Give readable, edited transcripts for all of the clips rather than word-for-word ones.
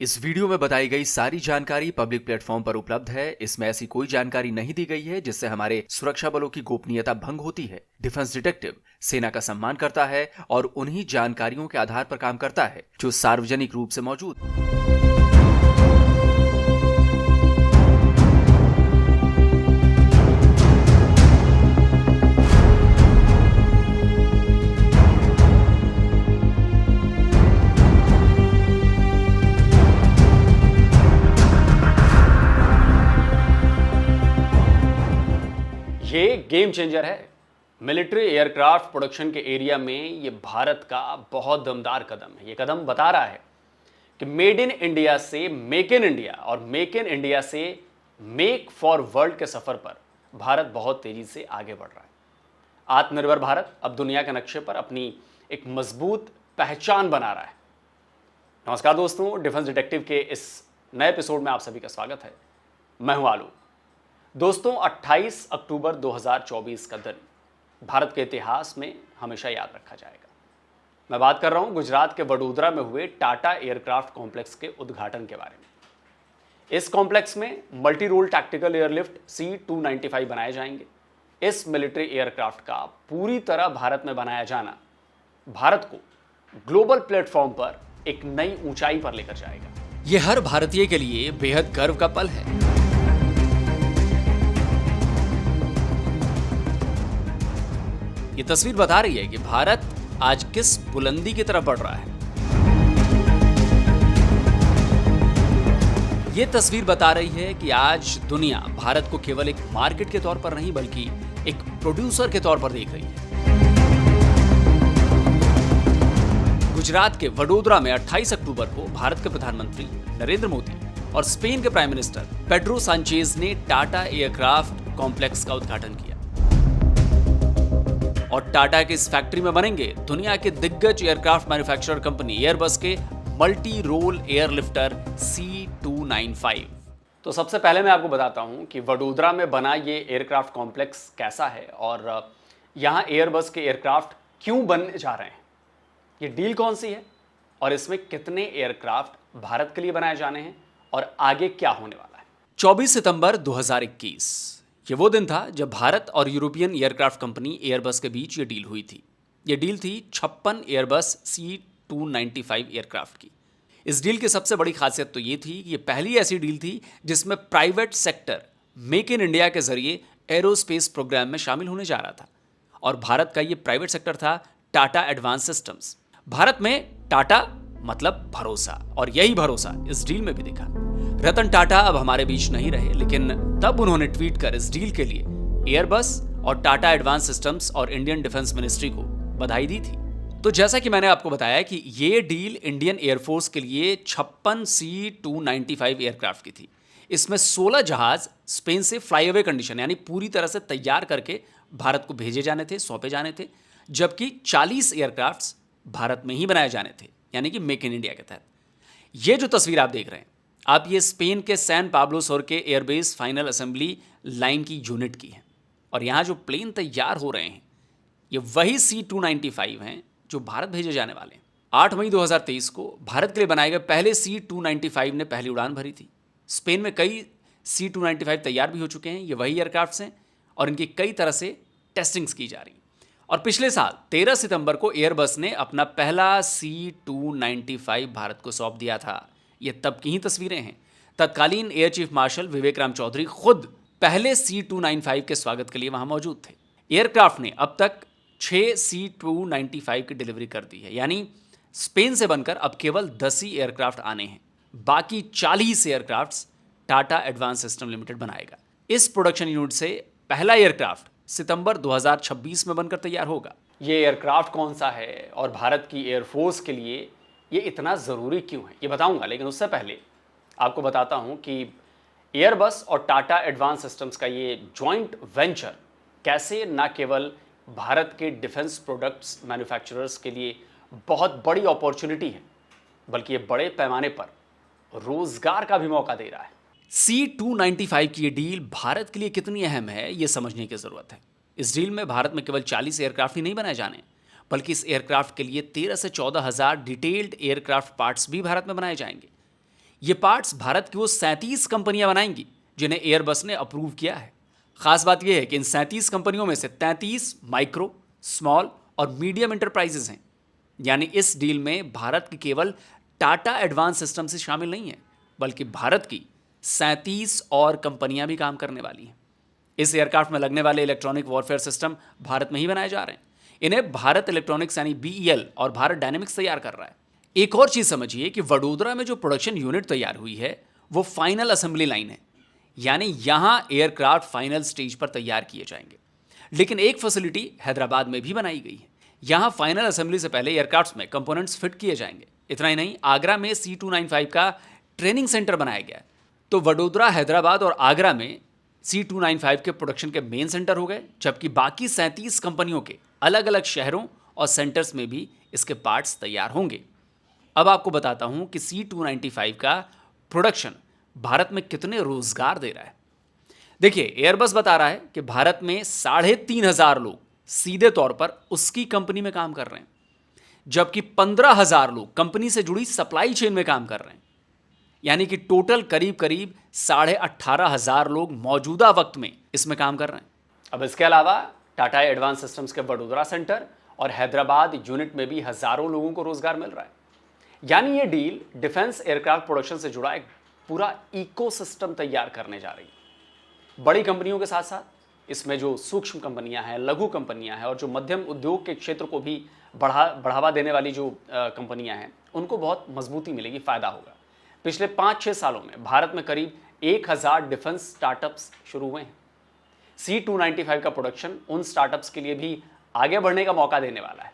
इस वीडियो में बताई गई सारी जानकारी पब्लिक प्लेटफॉर्म पर उपलब्ध है। इसमें ऐसी कोई जानकारी नहीं दी गई है जिससे हमारे सुरक्षा बलों की गोपनीयता भंग होती है। डिफेंस डिटेक्टिव सेना का सम्मान करता है और उन्हीं जानकारियों के आधार पर काम करता है जो सार्वजनिक रूप से मौजूद। ये गेम चेंजर है। मिलिट्री एयरक्राफ्ट प्रोडक्शन के एरिया में ये भारत का बहुत दमदार कदम है। ये कदम बता रहा है कि मेड इन इंडिया से मेक इन इंडिया और मेक इन इंडिया से मेक फॉर वर्ल्ड के सफर पर भारत बहुत तेजी से आगे बढ़ रहा है। आत्मनिर्भर भारत अब दुनिया के नक्शे पर अपनी एक मजबूत पहचान बना रहा है। नमस्कार दोस्तों, डिफेंस डिटेक्टिव के इस नए एपिसोड में आप सभी का स्वागत है। मैं हूं आलू। दोस्तों, 28 अक्टूबर 2024 का दिन भारत के इतिहास में हमेशा याद रखा जाएगा। मैं बात कर रहा हूं गुजरात के वडोदरा में हुए टाटा एयरक्राफ्ट कॉम्प्लेक्स के उद्घाटन के बारे में। इस कॉम्प्लेक्स में multi role tactical airlift C-295 बनाए जाएंगे। इस मिलिट्री एयरक्राफ्ट का पूरी तरह भारत में बनाया जाना भारत को ग्लोबल प्लेटफॉर्म पर एक नई ऊंचाई पर लेकर जाएगा। यह हर भारतीय के लिए बेहद गर्व का पल है। ये तस्वीर बता रही है कि भारत आज किस बुलंदी की तरफ बढ़ रहा है। ये तस्वीर बता रही है कि आज दुनिया भारत को केवल एक मार्केट के तौर पर नहीं बल्कि एक प्रोड्यूसर के तौर पर देख रही है। गुजरात के वडोदरा में 28 अक्टूबर को भारत के प्रधानमंत्री नरेंद्र मोदी और स्पेन के प्राइम मिनिस्टर पेड्रो सांचेज ने टाटा एयरक्राफ्ट कॉम्प्लेक्स का उद्घाटन किया। और टाटा के इस फैक्ट्री में बनेंगे दुनिया के दिग्गज एयरक्राफ्ट मैन्युफैक्चरर कंपनी एयरबस के मल्टी रोल एयरलिफ्टर C-295। तो सबसे पहले मैं आपको बताता हूं कि वडोदरा में बना ये एयरक्राफ्ट कॉम्प्लेक्स कैसा है और यहां एयरबस के एयरक्राफ्ट क्यों बनने जा रहे हैं, ये डील कौन सी है और इसमें कितने एयरक्राफ्ट भारत के लिए बनाए जाने हैं और आगे क्या होने वाला है। 24 सितंबर 2021 ये वो दिन था जब भारत और यूरोपियन एयरक्राफ्ट कंपनी एयरबस के बीच ये डील हुई थी। ये डील थी 56 एयरबस C-295 एयरक्राफ्ट की। इस डील की सबसे बड़ी खासियत तो ये थी कि ये पहली ऐसी डील थी जिसमें private sector make in India के जरिए एरोस्पेस प्रोग्राम में शामिल होने जा रहा था। और भारत का ये प्राइवेट सेक्टर था टाटा एडवांस सिस्टम्स। भारत में टाटा मतलब भरोसा, और यही भरोसा इस डील में भी दिखा। रतन टाटा अब हमारे बीच नहीं रहे, लेकिन तब उन्होंने ट्वीट कर इस डील के लिए एयरबस और टाटा एडवांस सिस्टम्स और इंडियन डिफेंस मिनिस्ट्री को बधाई दी थी। तो जैसा कि मैंने आपको बताया कि ये डील इंडियन एयरफोर्स के लिए 56 C-295 एयरक्राफ्ट की थी। इसमें 16 जहाज स्पेन से फ्लाईअवे कंडीशन यानी पूरी तरह से तैयार करके भारत को भेजे जाने थे, सौंपे जाने थे, जबकि 40 एयरक्राफ्ट भारत में ही बनाए जाने थे, यानी कि मेक इन इंडिया के तहत। ये जो तस्वीर आप देख रहे हैं, आप ये स्पेन के सैन पाब्लो सोर के एयरबेस फाइनल असेंबली लाइन की यूनिट की है। और यहाँ जो प्लेन तैयार हो रहे हैं ये वही C-295 हैं जो भारत भेजे जाने वाले हैं। 8 मई 2023 को भारत के लिए बनाए गए पहले C-295 ने पहली उड़ान भरी थी। स्पेन में कई C-295 तैयार भी हो चुके हैं। ये वही एयरक्राफ्ट्स हैं और इनकी कई तरह से टेस्टिंग्स की जा रही। और पिछले साल 13 सितंबर को एयरबस ने अपना पहला C-295 भारत को सौंप दिया था। ये तब की ही तस्वीरें हैं। तत्कालीन एयर चीफ मार्शल विवेक राम चौधरी खुद पहले C-295 के स्वागत के लिए वहां मौजूद थे। एयरक्राफ्ट ने अब तक 6 C-295 की डिलीवरी कर दी है, यानी स्पेन से बनकर अब केवल 10 ही एयरक्राफ्ट आने हैं। बाकी 40 aircraft Tata advance system limited बनाएगा। इस प्रोडक्शन यूनिट से पहला एयरक्राफ्ट सितंबर 2026 में बनकर तैयार होगा। ये एयरक्राफ्ट कौन सा है और भारत की एयरफोर्स के लिए ये इतना ज़रूरी क्यों है, ये बताऊंगा। लेकिन उससे पहले आपको बताता हूं कि एयरबस और टाटा एडवांस सिस्टम्स का ये जॉइंट वेंचर कैसे न केवल भारत के डिफेंस प्रोडक्ट्स मैन्युफैक्चरर्स के लिए बहुत बड़ी अपॉर्चुनिटी है, बल्कि ये बड़े पैमाने पर रोजगार का भी मौका दे रहा है। C-295 की ये डील भारत के लिए कितनी अहम है, ये समझने की ज़रूरत है। इस डील में भारत में केवल 40 एयरक्राफ्ट ही नहीं बनाए जाने, बल्कि इस एयरक्राफ्ट के लिए 13 से 14 हज़ार डिटेल्ड एयरक्राफ्ट पार्ट्स भी भारत में बनाए जाएंगे। ये पार्ट्स भारत की वो 37 कंपनियां बनाएंगी जिन्हें एयरबस ने अप्रूव किया है। खास बात यह है कि इन 37 कंपनियों में से 33 माइक्रो, स्मॉल और मीडियम इंटरप्राइजेज हैं। यानी इस डील में भारत की केवल टाटा एडवांस सिस्टम से शामिल नहीं है, बल्कि भारत की 37 और कंपनियां भी काम करने वाली हैं। इस एयरक्राफ्ट में लगने वाले इलेक्ट्रॉनिक वॉरफेयर सिस्टम भारत में ही बनाए जा रहे हैं। इन्हें भारत इलेक्ट्रॉनिक्स यानी BEL और भारत डायनेमिक्स तैयार कर रहा है। एक और चीज समझिए कि वडोदरा में जो प्रोडक्शन यूनिट तैयार हुई है वो फाइनल असेंबली लाइन है, यानी यहां एयरक्राफ्ट फाइनल स्टेज पर तैयार किए जाएंगे। लेकिन एक फैसिलिटी हैदराबाद में भी बनाई गई है। यहां फाइनल असेंबली से पहले एयरक्राफ्ट में कंपोनेंट्स फिट किए जाएंगे। इतना ही नहीं, आगरा में C295 का ट्रेनिंग सेंटर बनाया गया है। तो वडोदरा, हैदराबाद और आगरा में C295 के प्रोडक्शन के मेन सेंटर हो गए, जबकि बाकी 37 कंपनियों के अलग अलग शहरों और सेंटर्स में भी इसके पार्ट्स तैयार होंगे। अब आपको बताता हूं कि C295 का प्रोडक्शन भारत में कितने रोजगार दे रहा है। देखिए, एयरबस बता रहा है कि भारत में 3,500 लोग सीधे तौर पर उसकी कंपनी में काम कर रहे हैं, जबकि 15,000 लोग कंपनी से जुड़ी सप्लाई चेन में काम कर रहे हैं। यानी कि टोटल करीब करीब 18,500 लोग मौजूदा वक्त में इसमें काम कर रहे हैं। अब इसके अलावा टाटा एडवांस सिस्टम्स के वडोदरा सेंटर और हैदराबाद यूनिट में भी हजारों लोगों को रोजगार मिल रहा है। यानी ये डील डिफेंस एयरक्राफ्ट प्रोडक्शन से जुड़ा एक पूरा इकोसिस्टम तैयार करने जा रही है। बड़ी कंपनियों के साथ साथ इसमें जो सूक्ष्म कंपनियां हैं, लघु कंपनियां हैं और जो मध्यम उद्योग के क्षेत्र को भी बढ़ावा देने वाली जो कंपनियां हैं, उनको बहुत मजबूती मिलेगी, फायदा होगा। पिछले 5-6 सालों में भारत में करीब 1,000 डिफेंस स्टार्टअप्स शुरू हुए हैं। C295 का प्रोडक्शन उन स्टार्टअप्स के लिए भी आगे बढ़ने का मौका देने वाला है।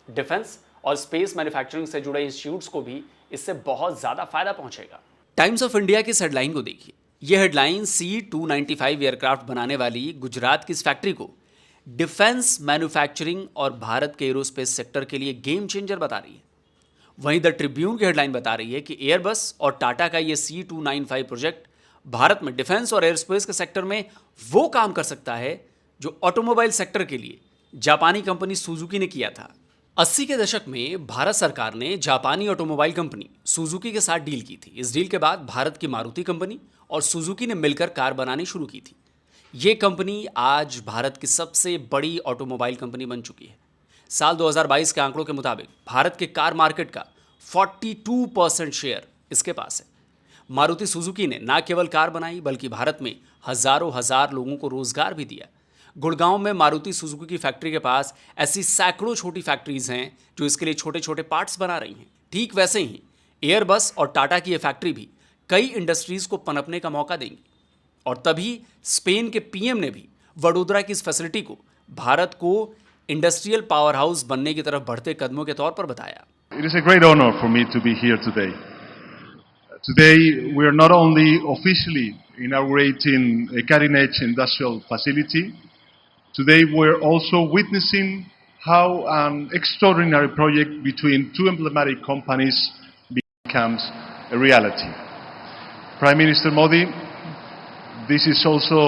डिफेंस और स्पेस मैन्युफैक्चरिंग से जुड़े इंस्टीट्यूट्स को भी इससे बहुत ज्यादा फायदा पहुंचेगा। टाइम्स ऑफ इंडिया की इस हेडलाइन को देखिए। यह हेडलाइन C295 एयरक्राफ्ट बनाने वाली गुजरात की इस फैक्ट्री को डिफेंस मैन्युफैक्चरिंग और भारत के एरोस्पेस सेक्टर के लिए गेम चेंजर बता रही है। वहीं द ट्रिब्यून की हेडलाइन बता रही है कि एयरबस और टाटा का यह C295 प्रोजेक्ट भारत में डिफेंस और एयरोस्पेस के सेक्टर में वो काम कर सकता है जो ऑटोमोबाइल सेक्टर के लिए जापानी कंपनी सुजुकी ने किया था। 80 के दशक में भारत सरकार ने जापानी ऑटोमोबाइल कंपनी सुजुकी के साथ डील की थी। इस डील के बाद भारत की मारुति कंपनी और सुजुकी ने मिलकर कार बनानी शुरू की थी। ये कंपनी आज भारत की सबसे बड़ी ऑटोमोबाइल कंपनी बन चुकी है। साल 2022 के आंकड़ों के मुताबिक भारत के कार मार्केट का 42% शेयर इसके पास है। मारुति सुजुकी ने न केवल कार बनाई बल्कि भारत में हजारों हजार लोगों को रोजगार भी दिया। गुड़गांव में मारुति सुजुकी की फैक्ट्री के पास ऐसी सैकड़ों छोटी फैक्ट्रीज हैं जो इसके लिए छोटे छोटे पार्ट्स बना रही हैं। ठीक वैसे ही एयरबस और टाटा की ये फैक्ट्री भी कई इंडस्ट्रीज को पनपने का मौका देंगी। और तभी स्पेन के PM ने भी वडोदरा की इस फैसिलिटी को भारत को इंडस्ट्रियल पावर हाउस बनने की तरफ बढ़ते कदमों के तौर पर बताया। It is a great honor for me to be here today. Today we are not only officially inaugurating a cutting-edge industrial facility, today we're also witnessing how an extraordinary project between two emblematic companies becomes a reality. Prime Minister Modi, this is also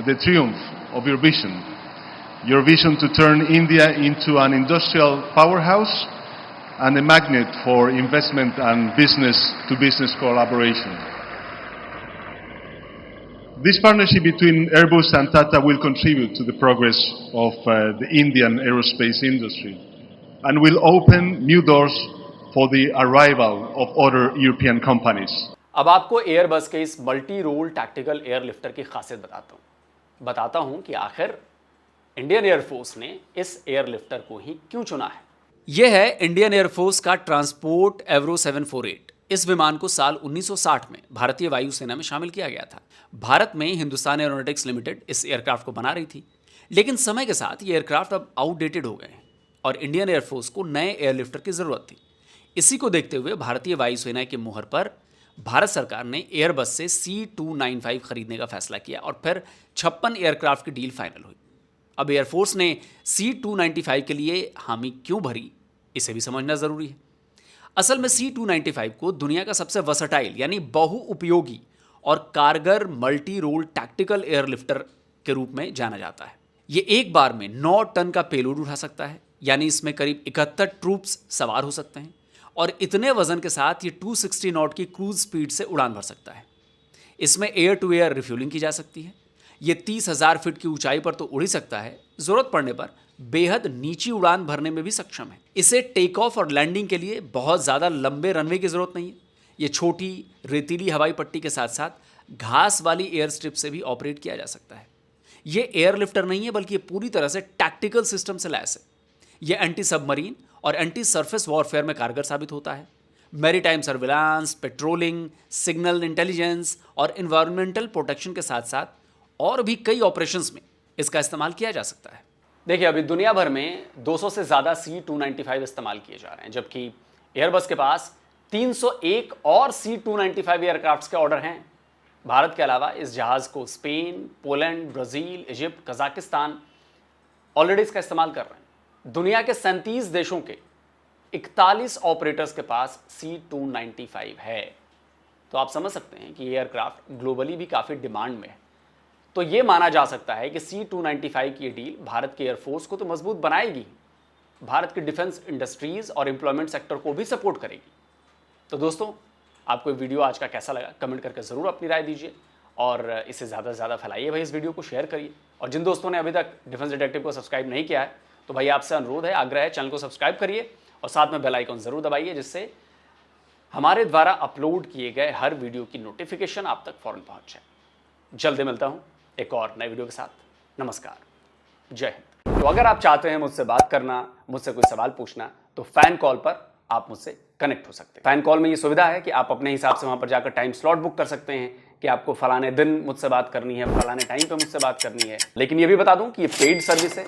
the triumph of your vision to turn India into an industrial powerhouse and a magnet for investment and business-to-business collaboration. This partnership between Airbus and Tata will contribute to the progress of the Indian aerospace industry and will open new doors for the arrival of other European companies. अब आपको Airbus के इस multi role tactical airlifter की खासियत बताता हूं कि आखिर इंडियन एयरफोर्स ने इस एयरलिफ्टर को ही क्यों चुना है। यह है इंडियन एयरफोर्स का ट्रांसपोर्ट एवरो 748। इस विमान को साल 1960 में भारतीय वायुसेना में शामिल किया गया था। भारत में हिंदुस्तान एरोनॉटिक्स लिमिटेड इस एयरक्राफ्ट को बना रही थी, लेकिन समय के साथ ये एयरक्राफ्ट अब आउटडेटेड हो गए हैं और इंडियन एयरफोर्स को नए एयरलिफ्टर की ज़रूरत थी। इसी को देखते हुए भारतीय वायुसेना की मुहर पर भारत सरकार ने एयरबस से C295 खरीदने का फैसला किया और फिर 56 एयरक्राफ्ट की डील फाइनल हुई। अब एयरफोर्स ने C295 के लिए हामी क्यों भरी, इसे भी समझना ज़रूरी है। असल में C295 को दुनिया का सबसे वर्सेटाइल यानी बहुउपयोगी और कारगर मल्टी रोल टैक्टिकल एयरलिफ्टर के रूप में जाना जाता है। ये एक बार में 9 टन का पेलोड उठा सकता है, यानी इसमें करीब 71 ट्रूप्स सवार हो सकते हैं और इतने वजन के साथ ये 260 नॉट की क्रूज स्पीड से उड़ान भर सकता है। इसमें एयर टू एयर रिफ्यूलिंग की जा सकती है। ये 30,000 फीट की ऊंचाई पर तो उड़ ही सकता है, जरूरत पड़ने पर बेहद नीची उड़ान भरने में भी सक्षम है। इसे टेक ऑफ और लैंडिंग के लिए बहुत ज़्यादा लंबे रनवे की जरूरत नहीं है। ये छोटी रेतीली हवाई पट्टी के साथ साथ घास वाली एयर स्ट्रिप से भी ऑपरेट किया जा सकता है। ये एयरलिफ्टर नहीं है, बल्कि ये पूरी तरह से टैक्टिकल सिस्टम से लैस है। ये एंटी सबमरीन और एंटी सरफेस वॉरफेयर में कारगर साबित होता है। Maritime surveillance, patrolling, signal intelligence और इन्वायरमेंटल प्रोटेक्शन के साथ साथ और भी कई ऑपरेशंस में इसका इस्तेमाल किया जा सकता है। देखिए, अभी दुनिया भर में 200 से ज़्यादा C295 इस्तेमाल किए जा रहे हैं, जबकि एयरबस के पास 301 और C295 एयरक्राफ्ट्स के ऑर्डर हैं। भारत के अलावा इस जहाज़ को Spain, Poland, Brazil, Egypt, Kazakhstan already इसका इस्तेमाल कर रहे हैं। दुनिया के 37 देशों के 41 ऑपरेटर्स के पास C295 है। तो आप समझ सकते हैं कि एयरक्राफ्ट ग्लोबली भी काफ़ी डिमांड में है। तो ये माना जा सकता है कि C295 की ये डील भारत के एयरफोर्स को तो मजबूत बनाएगी, भारत की डिफेंस इंडस्ट्रीज और एम्प्लॉयमेंट सेक्टर को भी सपोर्ट करेगी। तो दोस्तों, आपको ये वीडियो आज का कैसा लगा कमेंट करके ज़रूर अपनी राय दीजिए और इसे ज़्यादा से ज़्यादा फैलाइए भाई, इस वीडियो को शेयर करिए। और जिन दोस्तों ने अभी तक डिफेंस डिटेक्टिव को सब्सक्राइब नहीं किया है, तो भाई आपसे अनुरोध है, आग्रह है, चैनल को सब्सक्राइब करिए और साथ में बेल आइकन ज़रूर दबाइए, जिससे हमारे द्वारा अपलोड किए गए हर वीडियो की नोटिफिकेशन आप तक फ़ौरन पहुँच जाए। जल्दी मिलता हूँ एक और नए वीडियो के साथ। नमस्कार, जय हिंद। तो अगर आप चाहते हैं मुझसे बात करना, मुझसे कोई सवाल पूछना, तो फैन कॉल पर आप मुझसे कनेक्ट हो सकते हैं। फैन कॉल में ये सुविधा है कि आप अपने हिसाब से वहां पर जाकर टाइम स्लॉट बुक कर सकते हैं कि आपको फलाने दिन मुझसे बात करनी है, फलाने टाइम पे मुझसे बात करनी है। लेकिन ये भी बता दूं कि ये पेड सर्विस है,